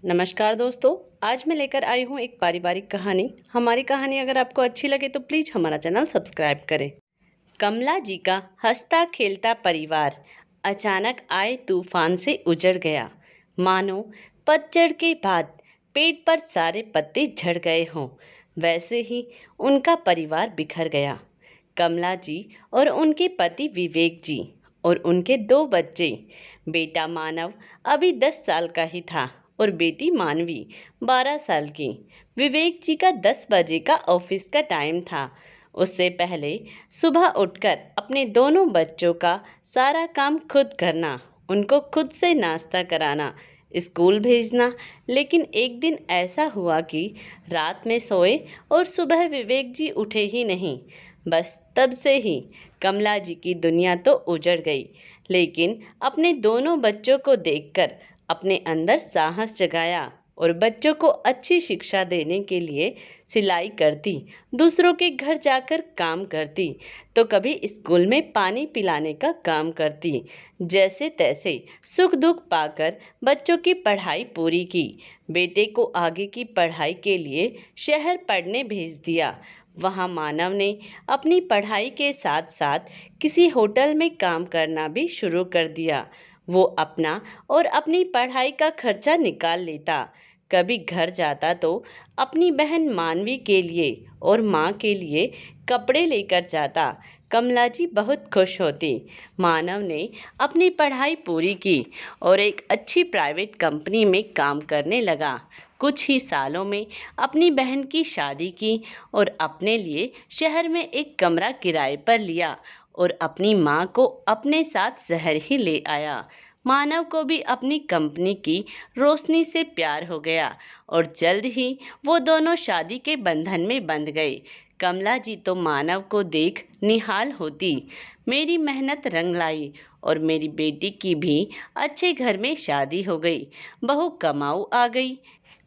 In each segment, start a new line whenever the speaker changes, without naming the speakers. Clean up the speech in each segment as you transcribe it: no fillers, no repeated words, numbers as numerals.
नमस्कार दोस्तों। आज मैं लेकर आई हूँ एक पारिवारिक कहानी। हमारी कहानी अगर आपको अच्छी लगे तो प्लीज हमारा चैनल सब्सक्राइब करें। कमला जी का हंसता खेलता परिवार अचानक आए तूफान से उजड़ गया। मानो पतझड़ के बाद पेड़ पर सारे पत्ते झड़ गए हों, वैसे ही उनका परिवार बिखर गया। कमला जी और उनके पति विवेक जी और उनके दो बच्चे। बेटा मानव अभी 10 साल का ही था और बेटी मानवी 12 साल की। विवेक जी का 10 बजे का ऑफिस का टाइम था। उससे पहले सुबह उठकर अपने दोनों बच्चों का सारा काम खुद करना, उनको खुद से नाश्ता कराना, स्कूल भेजना। लेकिन एक दिन ऐसा हुआ कि रात में सोए और सुबह विवेक जी उठे ही नहीं। बस तब से ही कमला जी की दुनिया तो उजड़ गई। लेकिन अपने दोनों बच्चों को देखकर अपने अंदर साहस जगाया और बच्चों को अच्छी शिक्षा देने के लिए सिलाई करती, दूसरों के घर जाकर काम करती, तो कभी स्कूल में पानी पिलाने का काम करती। जैसे तैसे सुख दुख पाकर बच्चों की पढ़ाई पूरी की। बेटे को आगे की पढ़ाई के लिए शहर पढ़ने भेज दिया। वहाँ मानव ने अपनी पढ़ाई के साथ साथ किसी होटल में काम करना भी शुरू कर दिया। वो अपना और अपनी पढ़ाई का खर्चा निकाल लेता। कभी घर जाता तो अपनी बहन मानवी के लिए और माँ के लिए कपड़े लेकर जाता। कमला जी बहुत खुश होती। मानव ने अपनी पढ़ाई पूरी की और एक अच्छी प्राइवेट कंपनी में काम करने लगा। कुछ ही सालों में अपनी बहन की शादी की और अपने लिए शहर में एक कमरा किराए पर लिया और अपनी माँ को अपने साथ शहर ही ले आया। मानव को भी अपनी कंपनी की रोशनी से प्यार हो गया और जल्द ही वो दोनों शादी के बंधन में बंध गए। कमला जी तो मानव को देख निहाल होती। मेरी मेहनत रंग लाई और मेरी बेटी की भी अच्छे घर में शादी हो गई, बहू कमाऊ आ गई।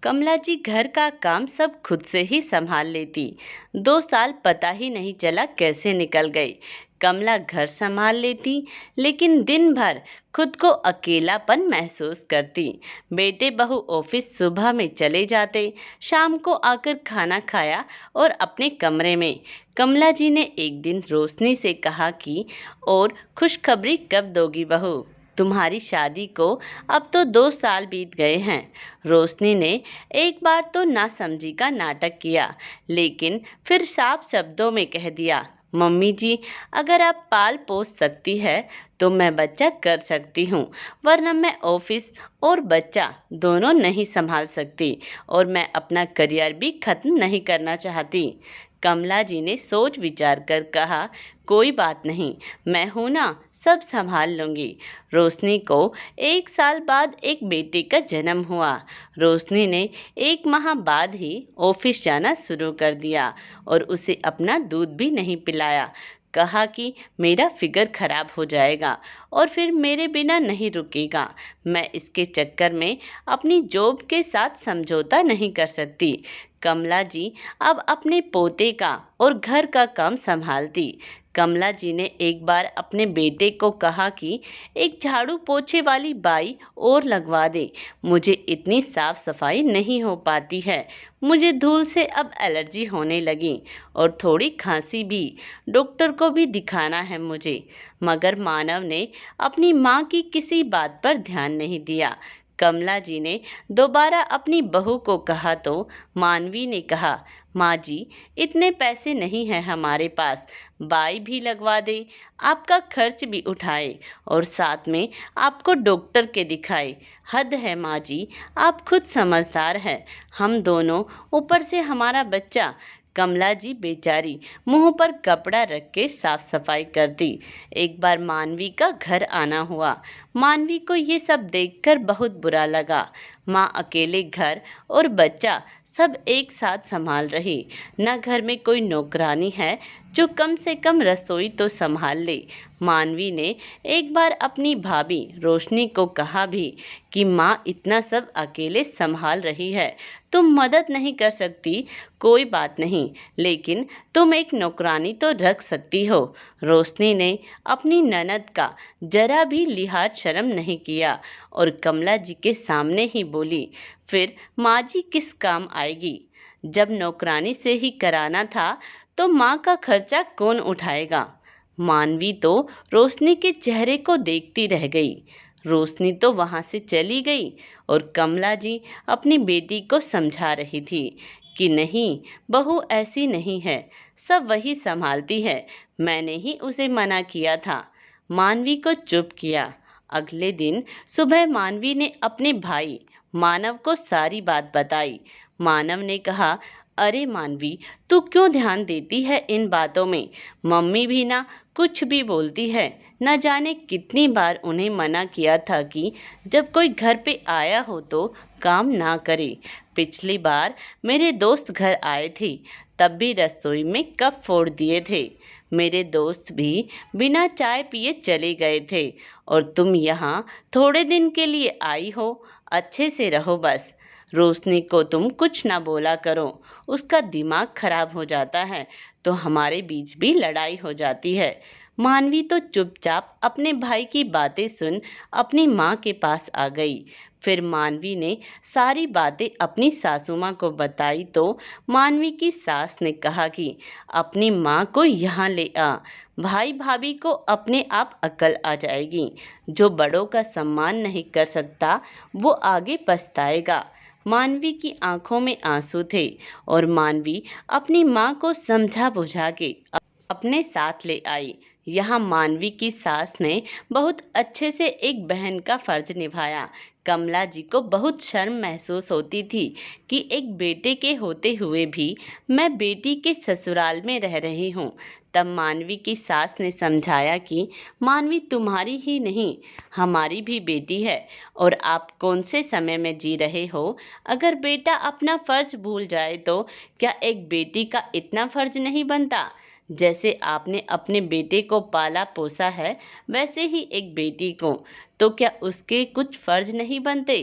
कमला जी घर का काम सब खुद से ही संभाल लेती। 2 साल पता ही नहीं चला कैसे निकल गए। कमला घर संभाल लेती लेकिन दिन भर खुद को अकेलापन महसूस करती। बेटे बहू ऑफिस सुबह में चले जाते, शाम को आकर खाना खाया और अपने कमरे में। कमला जी ने एक दिन रोशनी से कहा कि और खुशखबरी कब दोगी बहू, तुम्हारी शादी को अब तो 2 साल बीत गए हैं। रोशनी ने एक बार तो नासमझी का नाटक किया, लेकिन फिर साफ शब्दों में कह दिया, मम्मी जी अगर आप पाल पोस सकती है तो मैं बच्चा कर सकती हूँ, वरना मैं ऑफिस और बच्चा दोनों नहीं संभाल सकती और मैं अपना करियर भी खत्म नहीं करना चाहती। कमला जी ने सोच विचार कर कहा, कोई बात नहीं, मैं हूं ना, सब संभाल लूंगी। रोशनी को 1 साल बाद एक बेटे का जन्म हुआ। रोशनी ने 1 माह बाद ही ऑफिस जाना शुरू कर दिया और उसे अपना दूध भी नहीं पिलाया। कहा कि मेरा फिगर खराब हो जाएगा और फिर मेरे बिना नहीं रुकेगा। मैं इसके चक्कर में अपनी जॉब के साथ समझौता नहीं कर सकती। कमला जी अब अपने पोते का और घर का काम संभालती। कमला जी ने एक बार अपने बेटे को कहा कि एक झाड़ू पोछे वाली बाई और लगवा दे, मुझे इतनी साफ सफाई नहीं हो पाती है, मुझे धूल से अब एलर्जी होने लगी और थोड़ी खांसी भी, डॉक्टर को भी दिखाना है मुझे। मगर मानव ने अपनी माँ की किसी बात पर ध्यान नहीं दिया। कमला जी ने दोबारा अपनी बहू को कहा तो मानवी ने कहा, माँ जी इतने पैसे नहीं हैं हमारे पास, बाई भी लगवा दे, आपका खर्च भी उठाए और साथ में आपको डॉक्टर के दिखाए। हद है माँ जी, आप खुद समझदार हैं, हम दोनों, ऊपर से हमारा बच्चा। कमला जी बेचारी मुंह पर कपड़ा रख के साफ सफाई करती। एक बार मानवी का घर आना हुआ। मानवी को ये सब देखकर बहुत बुरा लगा। माँ अकेले घर और बच्चा सब एक साथ संभाल रही। न घर में कोई नौकरानी है जो कम से कम रसोई तो संभाल ले। मानवी ने एक बार अपनी भाभी रोशनी को कहा भी कि माँ इतना सब अकेले संभाल रही है, तुम मदद नहीं कर सकती, कोई बात नहीं, लेकिन तुम एक नौकरानी तो रख सकती हो। रोशनी ने अपनी ननद का जरा भी लिहाज शर्म नहीं किया और कमला जी के सामने ही बोली, फिर माँ जी किस काम आएगी? जब नौकरानी से ही कराना था तो माँ का खर्चा कौन उठाएगा? मानवी तो रोशनी के चेहरे को देखती रह गई। रोशनी तो वहां से चली गई और कमला जी अपनी बेटी को समझा रही थी कि नहीं, बहू ऐसी नहीं है, सब वही संभालती है, मैंने ही उसे मना किया था। मानवी को चुप किया। अगले दिन सुबह मानवी ने अपने भाई मानव को सारी बात बताई। मानव ने कहा, अरे मानवी, तू क्यों ध्यान देती है इन बातों में? मम्मी भी ना कुछ भी बोलती है। न जाने कितनी बार उन्हें मना किया था कि जब कोई घर पे आया हो तो काम ना करे। पिछली बार मेरे दोस्त घर आए थे, तब भी रसोई में कप फोड़ दिए थे। मेरे दोस्त भी बिना चाय पिए चले गए थे और तुम यहाँ थोड़े दिन के लिए आई हो। अच्छे से रहो बस। रोशनी को तुम कुछ ना बोला करो, उसका दिमाग खराब हो जाता है तो हमारे बीच भी लड़ाई हो जाती है। मानवी तो चुपचाप अपने भाई की बातें सुन अपनी माँ के पास आ गई। फिर मानवी ने सारी बातें अपनी सासू माँ को बताई तो मानवी की सास ने कहा कि अपनी माँ को यहाँ ले आ, भाई भाभी को अपने आप अकल आ जाएगी। जो बड़ों का सम्मान नहीं कर सकता वो आगे पछताएगा। मानवी की आंखों में आंसू थे और मानवी अपनी माँ को समझा बुझा के अपने साथ ले आई। यहाँ मानवी की सास ने बहुत अच्छे से एक बहन का फर्ज निभाया। कमला जी को बहुत शर्म महसूस होती थी कि एक बेटे के होते हुए भी मैं बेटी के ससुराल में रह रही हूँ। तब मानवी की सास ने समझाया कि मानवी तुम्हारी ही नहीं, हमारी भी बेटी है और आप कौन से समय में जी रहे हो? अगर बेटा अपना फर्ज भूल जाए तो क्या एक बेटी का इतना फर्ज नहीं बनता? जैसे आपने अपने बेटे को पाला पोसा है, वैसे ही एक बेटी को, तो क्या उसके कुछ फर्ज नहीं बनते?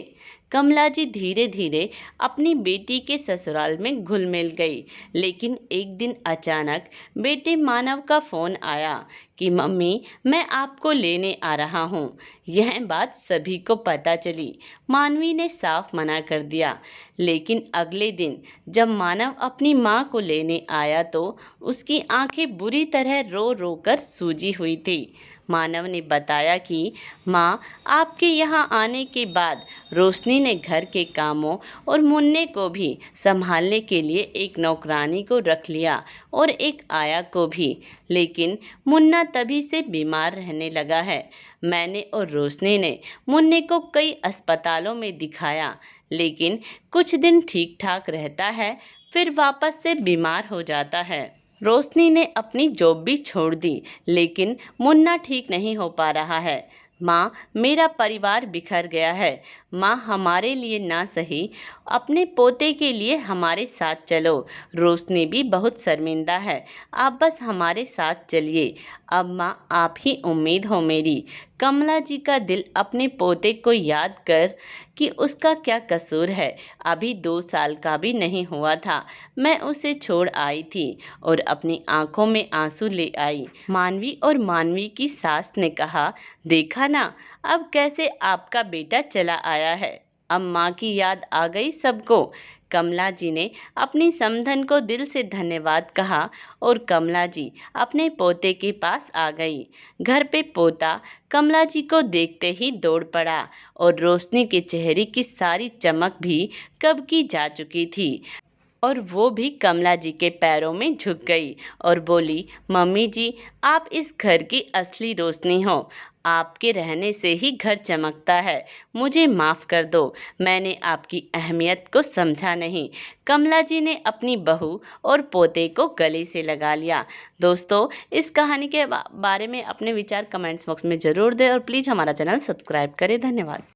कमला जी धीरे धीरे अपनी बेटी के ससुराल में घुल मिल गई। लेकिन एक दिन अचानक बेटे मानव का फोन आया कि मम्मी, मैं आपको लेने आ रहा हूँ। यह बात सभी को पता चली। मानवी ने साफ मना कर दिया। लेकिन अगले दिन जब मानव अपनी माँ को लेने आया तो उसकी आंखें बुरी तरह रो रो कर सूजी हुई थी। मानव ने बताया कि माँ, आपके यहाँ आने के बाद रोशनी ने घर के कामों और मुन्ने को भी संभालने के लिए एक नौकरानी को रख लिया और एक आया को भी। लेकिन मुन्ना तभी से बीमार रहने लगा है। मैंने और रोशनी ने मुन्ने को कई अस्पतालों में दिखाया, लेकिन कुछ दिन ठीक ठाक रहता है, फिर वापस से बीमार हो जाता है। रोशनी ने अपनी जॉब भी छोड़ दी, लेकिन मुन्ना ठीक नहीं हो पा रहा है। माँ, मेरा परिवार बिखर गया है। माँ, हमारे लिए ना सही, अपने पोते के लिए हमारे साथ चलो। रोशनी भी बहुत शर्मिंदा है, आप बस हमारे साथ चलिए। अब माँ, आप ही उम्मीद हो मेरी। कमला जी का दिल अपने पोते को याद कर कि उसका क्या कसूर है। अभी 2 साल का भी नहीं हुआ था, मैं उसे छोड़ आई थी और अपनी आंखों में आंसू ले आई। मानवी और मानवी की सास ने कहा, देखा ना, अब कैसे आपका बेटा चला आया है। अब माँ की याद आ गई सबको। कमला जी ने अपनी समधन को दिल से धन्यवाद कहा और कमला जी अपने पोते के पास आ गई। घर पे पोता कमला जी को देखते ही दौड़ पड़ा और रोशनी के चेहरे की सारी चमक भी कब की जा चुकी थी और वो भी कमला जी के पैरों में झुक गई और बोली, मम्मी जी, आप इस घर की असली रोशनी हो। आपके रहने से ही घर चमकता है। मुझे माफ़ कर दो, मैंने आपकी अहमियत को समझा नहीं। कमला जी ने अपनी बहू और पोते को गले से लगा लिया। दोस्तों, इस कहानी के बारे में अपने विचार कमेंट्स बॉक्स में ज़रूर दें और प्लीज़ हमारा चैनल सब्सक्राइब करें। धन्यवाद।